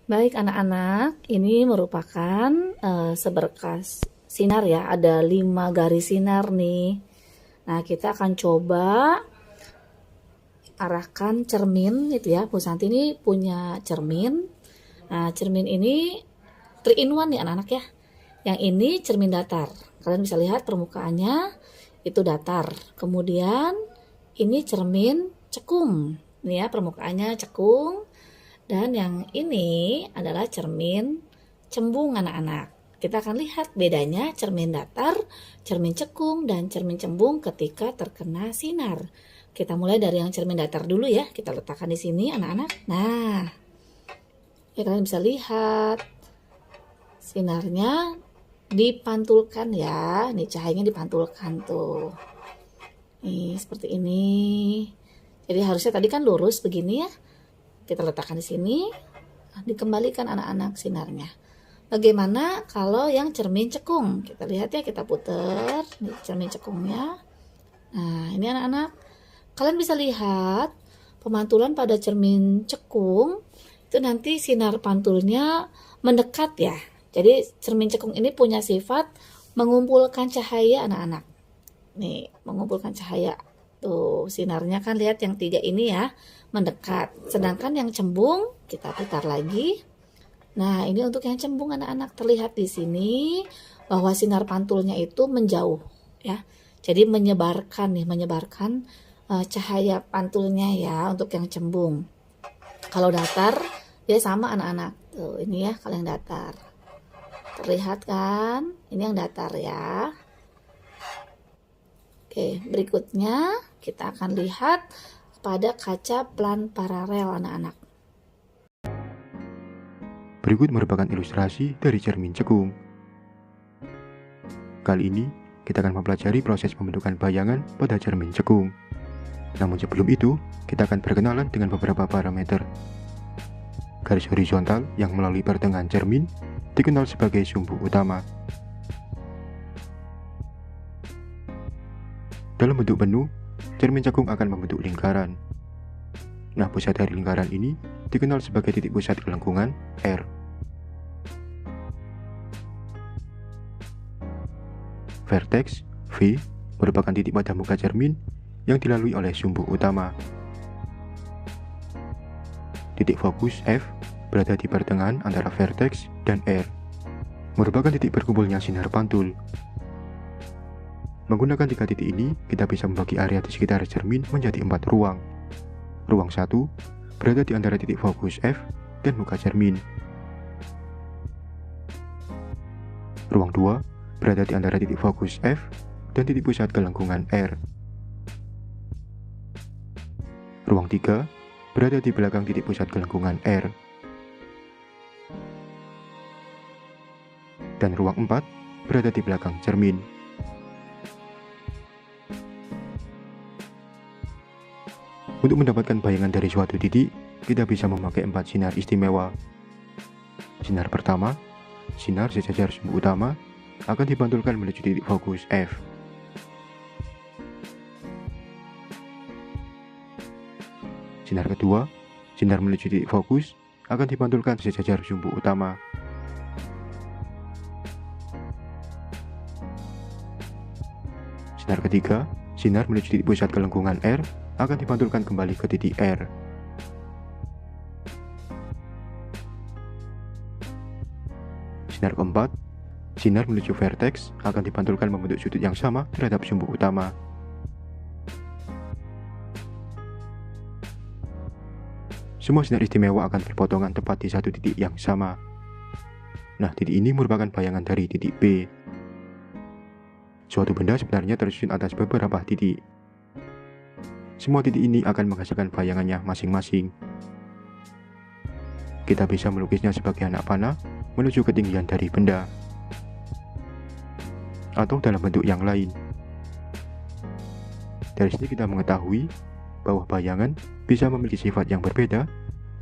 Baik anak-anak, ini merupakan seberkas sinar ya, ada 5 garis sinar nih. Nah, kita akan coba arahkan cermin itu ya. Bu Santi ini punya cermin. Nah, cermin ini 3 in 1 nih anak-anak ya. Yang ini cermin datar. Kalian bisa lihat permukaannya itu datar. Kemudian ini cermin cekung. Nih ya, permukaannya cekung. Dan yang ini adalah cermin cembung anak-anak. Kita akan lihat bedanya cermin datar, cermin cekung, dan cermin cembung ketika terkena sinar. Kita mulai dari yang cermin datar dulu ya. Kita letakkan di sini anak-anak. Nah, ya kalian bisa lihat sinarnya dipantulkan ya. Nih cahayanya dipantulkan tuh. Nih seperti ini. Jadi harusnya tadi kan lurus begini ya. Kita letakkan di sini, dikembalikan anak-anak sinarnya. Bagaimana kalau yang cermin cekung? Kita lihat ya, kita putar di cermin cekungnya. Nah, ini anak-anak, kalian bisa lihat pemantulan pada cermin cekung itu nanti sinar pantulnya mendekat ya. Jadi cermin cekung ini punya sifat mengumpulkan cahaya anak-anak. Nih, mengumpulkan cahaya. Tuh, sinarnya kan lihat yang 3 ini ya, mendekat. Sedangkan yang cembung, kita putar lagi. Nah, ini untuk yang cembung anak-anak, terlihat di sini bahwa sinar pantulnya itu menjauh ya. Jadi menyebarkan cahaya pantulnya ya untuk yang cembung. Kalau datar, dia sama anak-anak. Tuh, ini ya kalau yang datar. Terlihat kan? Ini yang datar ya. Oke, berikutnya kita akan lihat pada kaca plan paralel anak-anak. Berikut merupakan ilustrasi dari cermin cekung. Kali ini, kita akan mempelajari proses pembentukan bayangan pada cermin cekung. Namun sebelum itu, kita akan berkenalan dengan beberapa parameter. Garis horizontal yang melalui pertengahan cermin dikenal sebagai sumbu utama. Dalam bentuk penuh, cermin cekung akan membentuk lingkaran. Nah, pusat dari lingkaran ini dikenal sebagai titik pusat lengkungan R. Vertex V merupakan titik pada muka cermin yang dilalui oleh sumbu utama. Titik fokus F berada di pertengahan antara vertex dan R, merupakan titik berkumpulnya sinar pantul. Menggunakan 3 titik ini, kita bisa membagi area di sekitar cermin menjadi 4 ruang. Ruang 1 berada di antara titik fokus F dan muka cermin. Ruang 2 berada di antara titik fokus F dan titik pusat kelengkungan R. Ruang 3 berada di belakang titik pusat kelengkungan R. Dan ruang 4 berada di belakang cermin. Untuk mendapatkan bayangan dari suatu titik, kita bisa memakai 4 sinar istimewa. Sinar pertama, sinar sejajar sumbu utama, akan dipantulkan menuju titik fokus F. Sinar kedua, sinar menuju titik fokus, akan dipantulkan sejajar sumbu utama. Sinar ketiga, sinar menuju titik pusat kelengkungan R, akan dipantulkan kembali ke titik R. Sinar keempat, sinar menuju vertex akan dipantulkan membentuk sudut yang sama terhadap sumbu utama. Semua sinar istimewa akan berpotongan tepat di satu titik yang sama. Nah, titik ini merupakan bayangan dari titik B. Suatu benda sebenarnya tersusun atas beberapa titik. Semua titik ini akan menghasilkan bayangannya masing-masing. Kita bisa melukisnya sebagai anak panah menuju ketinggian dari benda, atau dalam bentuk yang lain. Dari sini kita mengetahui bahwa bayangan bisa memiliki sifat yang berbeda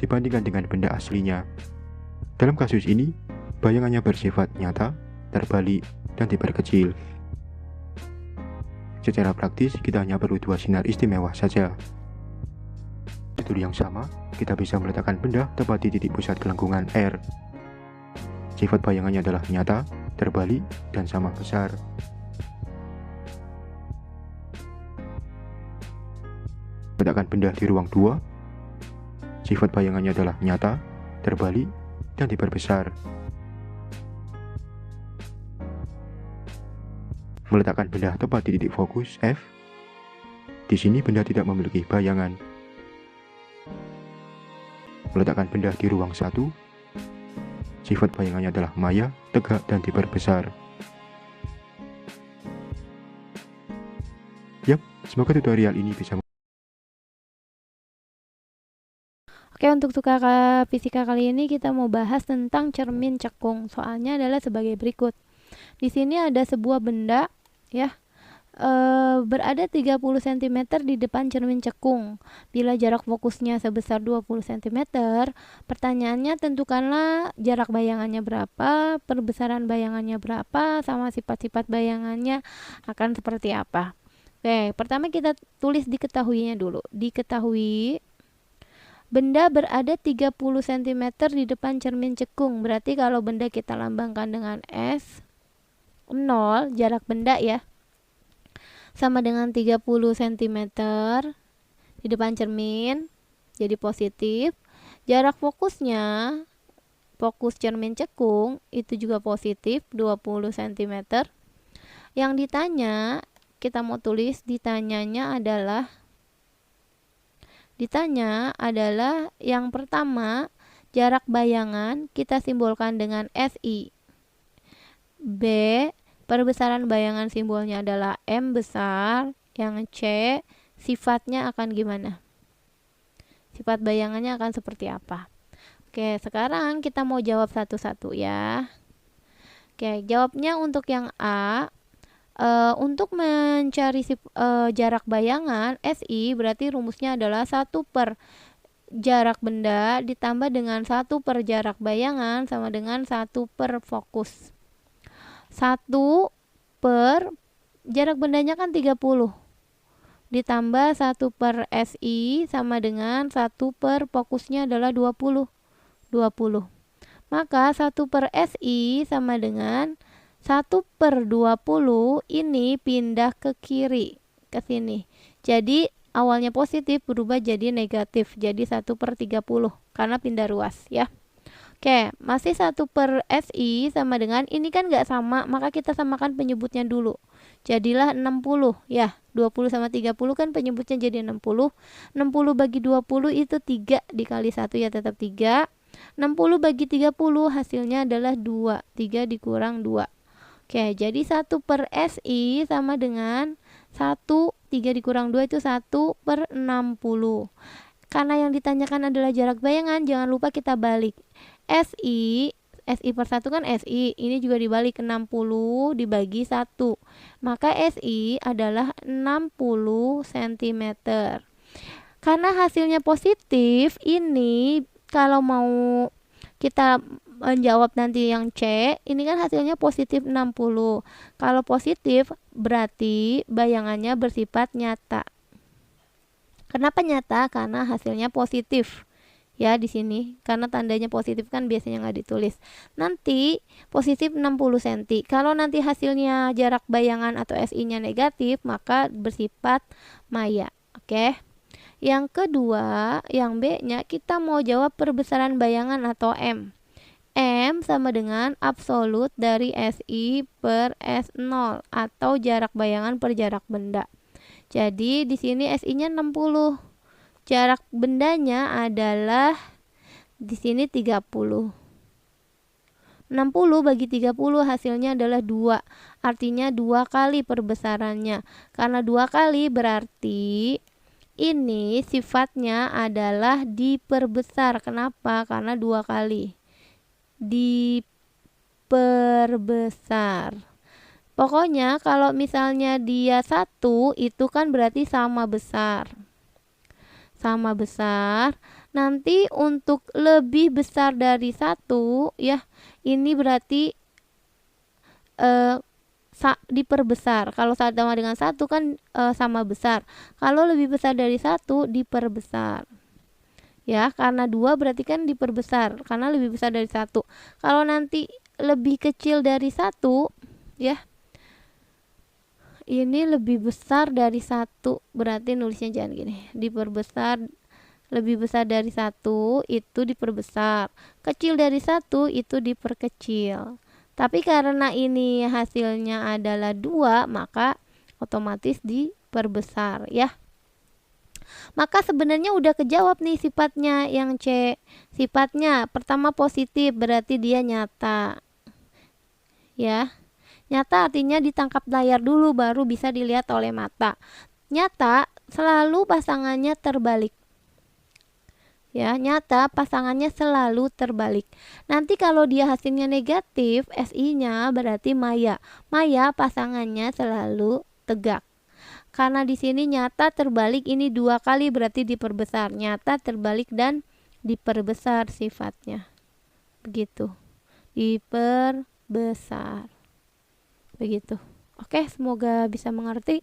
dibandingkan dengan benda aslinya. Dalam kasus ini, bayangannya bersifat nyata, terbalik, dan diperkecil. Secara praktis, kita hanya perlu 2 sinar istimewa saja. prosedur yang sama, kita bisa meletakkan benda tepat di titik pusat gelenggungan R. Sifat bayangannya adalah nyata, terbalik, dan sama besar. Letakkan benda di ruang 2. Sifat bayangannya adalah nyata, terbalik, dan diperbesar. Meletakkan benda tepat di titik fokus F. Di sini benda tidak memiliki bayangan. Meletakkan benda di ruang 1. Sifat bayangannya adalah maya, tegak, dan diperbesar. Yap, semoga tutorial ini bisa. Oke, untuk tugas fisika kali ini kita mau bahas tentang cermin cekung. Soalnya adalah sebagai berikut. Di sini ada sebuah benda ya, berada 30 cm di depan cermin cekung. Bila jarak fokusnya sebesar 20 cm, pertanyaannya tentukanlah jarak bayangannya berapa, perbesaran bayangannya berapa, sama sifat-sifat bayangannya akan seperti apa. Oke, pertama kita tulis diketahuinya dulu. Diketahui benda berada 30 cm di depan cermin cekung. Berarti kalau benda kita lambangkan dengan S, 0, jarak benda ya, sama dengan 30 cm di depan cermin, jadi positif. Jarak fokusnya, fokus cermin cekung, itu juga positif, 20 cm. Yang ditanya, kita mau tulis ditanya adalah yang pertama, jarak bayangan kita simbolkan dengan SI. B, perbesaran bayangan simbolnya adalah M besar. Yang C, sifatnya akan gimana? Sifat bayangannya akan seperti apa? Oke, sekarang kita mau jawab satu-satu ya. Oke, jawabnya untuk yang A, untuk mencari jarak bayangan SI, berarti rumusnya adalah 1 per jarak benda ditambah dengan 1 per jarak bayangan sama dengan 1 per fokus. 1 per jarak bendanya kan 30 ditambah 1 per SI sama dengan 1 per fokusnya adalah 20. Maka 1 per SI sama dengan 1 per 20 ini pindah ke kiri, ke sini. Jadi awalnya positif berubah jadi negatif, jadi 1 per 30 karena pindah ruas ya. Oke, masih 1 per SI sama dengan, ini kan nggak sama, maka kita samakan penyebutnya dulu. Jadilah 60 ya, 20 sama 30 kan penyebutnya jadi 60. 60 bagi 20 itu 3 dikali 1 ya, tetap 3. 60 bagi 30 hasilnya adalah 2, 3 dikurang 2. Oke, jadi 1 per SI sama dengan 1, 3 dikurang 2 itu 1 per 60. Karena yang ditanyakan adalah jarak bayangan, jangan lupa kita balik. SI per 1 kan SI, ini juga dibalik, 60 dibagi 1. Maka SI adalah 60 cm. Karena hasilnya positif, ini kalau mau kita menjawab nanti yang C, ini kan hasilnya positif 60. Kalau positif berarti bayangannya bersifat nyata. Kenapa nyata? Karena hasilnya positif. Ya, di sini karena tandanya positif kan biasanya nggak ditulis. Nanti positif 60 cm. Kalau nanti hasilnya jarak bayangan atau SI-nya negatif, maka bersifat maya. Oke. Yang kedua, yang B-nya kita mau jawab perbesaran bayangan atau M. M sama dengan absolut dari SI per S0 atau jarak bayangan per jarak benda. Jadi di sini SI-nya 60. Jarak bendanya adalah di sini 30. 60 bagi 30 hasilnya adalah 2. Artinya 2 kali perbesarannya. Karena 2 kali berarti ini sifatnya adalah diperbesar. Kenapa? Karena 2 kali. Diperbesar. Pokoknya kalau misalnya dia 1 itu kan berarti sama besar. Sama besar. Nanti untuk lebih besar dari 1 ya, ini berarti diperbesar. Kalau sama dengan 1 kan sama besar. Kalau lebih besar dari 1 diperbesar. Ya, karena 2 berarti kan diperbesar karena lebih besar dari 1. Kalau nanti lebih kecil dari 1, ya, ini lebih besar dari 1, berarti nulisnya jangan gini, diperbesar. Lebih besar dari 1 itu diperbesar, kecil dari 1 itu diperkecil. Tapi karena ini hasilnya adalah 2, maka otomatis diperbesar ya. Maka sebenarnya udah kejawab nih sifatnya yang C. Sifatnya pertama positif, berarti dia nyata. Ya. Nyata artinya ditangkap layar dulu baru bisa dilihat oleh mata. Nyata selalu pasangannya terbalik. Ya, nyata pasangannya selalu terbalik. Nanti kalau dia hasilnya negatif, SI-nya berarti maya. Maya pasangannya selalu tegak. Karena di sini nyata terbalik ini 2 kali berarti diperbesar. Nyata terbalik dan diperbesar sifatnya. Begitu. Diperbesar. Begitu. Oke, semoga bisa mengerti.